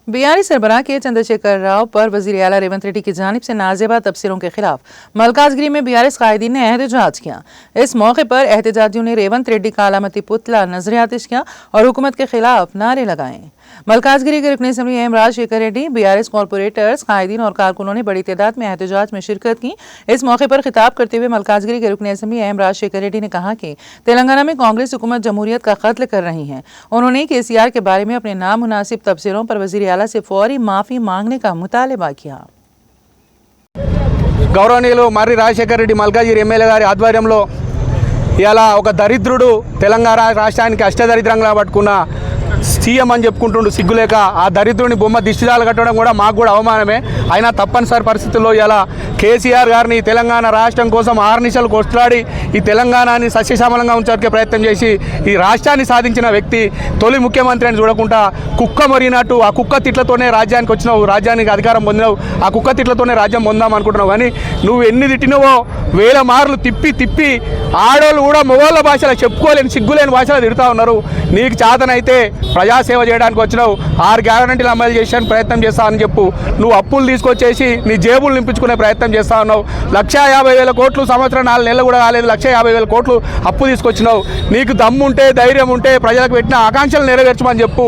BRS सरबराह के चंद्रशेखर राव पर वजीर आला रेवंत रेड्डी की जानिब से नाजेबा तबसरों के खिलाफ मलकाजगिरी में बीआरएस कायदीन ने एहतजाज किया। इस मौके पर एहतजाजियों ने रेवंत रेड्डी का अलामती पुतला नजर आतिश किया और हुकूमत के खिलाफ नारे लगाए। मलकाजगिरी के रुकन assembly M Rajashekar Reddy, BRS corporators, कायदीन और कारकुनों ने बड़ी तादाद में एहतजाज में शिरकत की। इस मौके पर खिताब करते हुए मलकाजगिरी के रुकन असम्बली एम राजशेखर रेड्डी ने कहा कि तेलंगाना में कांग्रेस हुकूमत जमहूरियत का कत्ल कर रही है। उन्होंने केसीआर के बारे में अपने नामुनासिब तबसरों पर वजीर आला से फौरी माफी मांगने का मुतालबा किया। గౌరవనీయులు మర్రి రాజశేఖర్ రెడ్డి మల్కాజిగిరి ఎమ్మెల్యే గారి ఆధ్వర్యంలో ఇలా ఒక దరిద్రుడు తెలంగాణ రాష్ట్రానికి అష్టదరిద్రంగా పట్టుకున్న సీఎం అని చెప్పుకుంటుండు సిగ్గులేక ఆ దరిద్రుని బొమ్మ దిష్టిదాలు కట్టడం కూడా మాకు కూడా అవమానమే। అయినా తప్పనిసరి పరిస్థితుల్లో ఇలా కేసీఆర్ గారిని తెలంగాణ రాష్ట్రం కోసం ఆర్నిశలు కొట్లాడి ఈ తెలంగాణని సస్యశ్యామలంగా ఉంచడానికి ప్రయత్నం చేసి ఈ రాష్ట్రాన్ని సాధించిన వ్యక్తి తొలి ముఖ్యమంత్రి అని చూడకుండా కుక్క మరినట్టు ఆ కుక్క తిట్లతోనే రాజ్యానికి వచ్చినావు, రాజ్యానికి అధికారం పొందినావు, ఆ కుక్క తిట్లతోనే రాజ్యం పొందాం అనుకుంటున్నావు। కానీ నువ్వు ఎన్ని తిట్టినవో వేల మార్లు తిప్పి ఆడోళ్ళు కూడా మొగోళ్ళ భాషలో చెప్పుకోలేని సిగ్గులేని భాషలో తిడుతూ ఉన్నారు। నీకు చేతనైతే ప్రజాసేవ చేయడానికి వచ్చినావు, 6 గ్యారంటీలు అమలు చేసాను ప్రయత్నం చేస్తానని చెప్పు। నువ్వు అప్పులు తీసుకొచ్చేసి నీ జేబులు నింపించుకునే ప్రయత్నం చేస్తా ఉన్నావు। 1,50,000 కోట్లు సంవత్సరం 4 నెలలు కూడా కాలేదు, 1,50,000 కోట్లు అప్పు తీసుకొచ్చినావు। నీకు దమ్ముంటే ధైర్యం ఉంటే ప్రజలకు పెట్టిన ఆకాంక్షలు నెరవేర్చమని చెప్పు।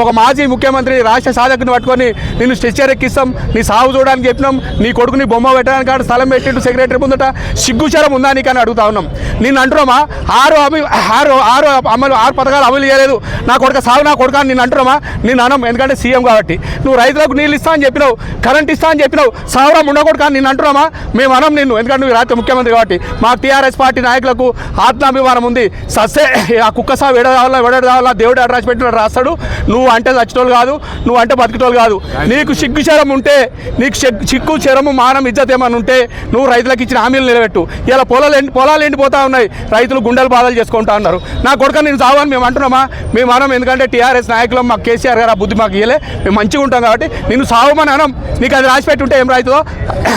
ఒక మాజీ ముఖ్యమంత్రి రాష్ట్ర సాధకుని పట్టుకొని నిన్ను స్ట్రెచ్చర్ ఎక్కిస్తాం, నీ సాగు చూడడానికి చెప్పినాం, నీ కొడుకుని బొమ్మ పెట్టడానికి కాదు స్థలం పెట్టిండు సెక్రటరీ ముందట, సిగ్గుచరం ఉందా నీకని అడుగుతా ఉన్నాం। నిన్ను అంటున్నామా 6 పథకాలు అమలు చేయలేదు, నా కొడుక సాగు నా కొడుకు అని నిన్ను అంటున్నామా? నేను అనం, ఎందుకంటే సీఎం కాబట్టి। నువ్వు రైతులకు నీళ్ళు ఇస్తా అని చెప్పినావు, కరెంట్ ఇస్తా అని చెప్పినావు, సావరం ఉండకూడదు కానీ నిన్ను అంటున్నామా? మేము అనం నిన్ను, ఎందుకంటే నువ్వు రాష్ట్ర ముఖ్యమంత్రి కాబట్టి। మా టీఆర్ఎస్ పార్టీ నాయకులకు ఆత్మాభిమానం ఉంది। సస్సే ఆ కుక్క సాగు వెడదావాలా దేవుడు అడ్రాసి పెట్టినట్టు రాస్తాడు। నువ్వు అంటే చచ్చిటోళ్ళు కాదు, నువ్వు అంటే బతికిటోళ్ళు కాదు। నీకు సిగ్గు శరం ఉంటే, నీకు సిగ్గు శరము మానం ఇజ్జత్ ఏమని ఉంటే నువ్వు రైతులకు ఇచ్చిన హామీలు నిలబెట్టు। ఇలా పొలాలు ఎండిపోతా ఉన్నాయి, రైతులు గుండెలు బాధలు చేసుకుంటా ఉన్నారు। నా కొడుకు నేను సావని మేము అంటున్నామా? మేము అనం, ఎందుకంటే టీఆర్ఎస్ నాయకులు మాకు కేసీఆర్ గారు ఆ బుద్ధి మాకు ఇయ్యలే, మేము మంచిగా ఉంటాం కాబట్టి నిన్ను సావమని అనం। నీకు అది రాసి పెట్టుంటే ఏం రైతుందో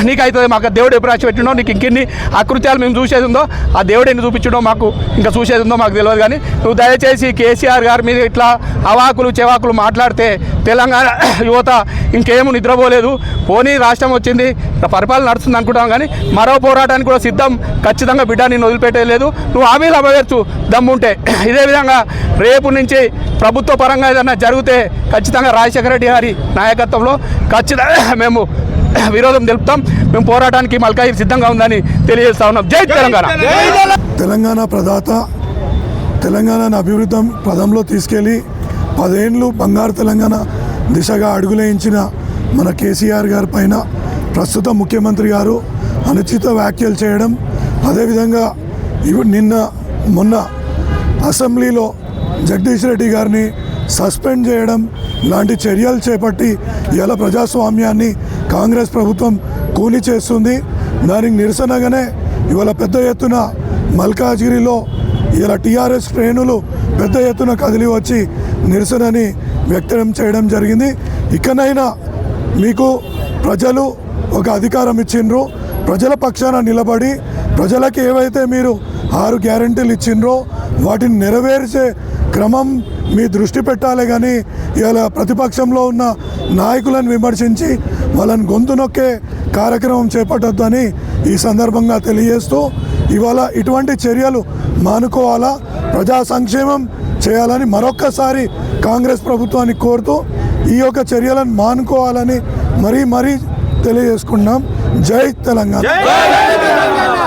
నీకు అవుతుంది, మాకు దేవుడు ఎప్పుడు రాసి పెట్టిండో, నీకు ఇంకెన్ని అకృత్యాలు మేము చూసేది ఉందో, ఆ దేవుడు ఎన్ని చూపించడో మాకు ఇంకా చూసేది ఉందో మాకు తెలియదు। కానీ నువ్వు దయచేసి కేసీఆర్ గారి మీద ఇట్లా అవాకులు చెవాకులు మాట్లాడితే తెలంగాణ యువత ఇంకేమో నిద్రపోలేదు। పోనీ రాష్ట్రం వచ్చింది, పరిపాలన నడుస్తుంది అనుకుంటాం, కానీ మరో పోరాటానికి కూడా సిద్ధం। ఖచ్చితంగా బిడ్డ నిన్ను వదిలిపెట్టలేదు, నువ్వు హామీలు అమలుపరచు దమ్ముంటే। ఇదే విధంగా రేపు నుంచి ప్రభుత్వ పరంగా ఏదైనా జరిగితే ఖచ్చితంగా రాజశేఖర రెడ్డి గారి నాయకత్వంలో ఖచ్చితంగా మేము విరోధం తెలుపుతాం। మేము పోరాటానికి మల్కాజిగిరి సిద్ధంగా ఉందని తెలియజేస్తా ఉన్నాం। జై తెలంగాణ। తెలంగాణ ప్రదాత, తెలంగాణను అభివృద్ధి పదంలో తీసుకెళ్ళి 10 ఏళ్ళు బంగారు తెలంగాణ దిశగా అడుగులేయించిన మన కేసీఆర్ గారి పైన ప్రస్తుత ముఖ్యమంత్రి గారు అనుచిత వ్యాఖ్యలు చేయడం, అదేవిధంగా మొన్న అసెంబ్లీలో జగదీష్ రెడ్డి గారిని సస్పెండ్ చేయడం లాంటి చర్యలు చేపట్టి ఇలా ప్రజాస్వామ్యాన్ని కాంగ్రెస్ ప్రభుత్వం కూలి చేస్తుంది। దానికి నిరసనగానే ఇవాళ పెద్ద ఎత్తున మల్కాజిగిరిలో ఇలా టీఆర్ఎస్ శ్రేణులు పెద్ద ఎత్తున కదిలి వచ్చి నిరసనని వ్యక్తం చేయడం జరిగింది। ఇకనైనా మీకు ప్రజలు ఒక అధికారం ఇచ్చిండ్రు, ప్రజల పక్షాన నిలబడి ప్రజలకు ఏవైతే మీరు 6 గ్యారంటీలు ఇచ్చిండ్రో వాటిని నెరవేర్చే క్రమం మీ దృష్టి పెట్టాలి, కానీ ఇలా ప్రతిపక్షంలో ఉన్న నాయకులను విమర్శించి వాళ్ళని గొంతు నొక్కే కార్యక్రమం చేపట్టొద్దని ఈ సందర్భంగా తెలియజేస్తూ ఇవాళ ఇటువంటి చర్యలు మానుకోవాలా, ప్రజా సంక్షేమం చేయాలని మరొక్కసారి కాంగ్రెస్ ప్రభుత్వాన్ని కోరుతూ ఈ యొక్క చర్యలను మానుకోవాలని మరీ తెలియజేసుకున్నాం। జై తెలంగాణ।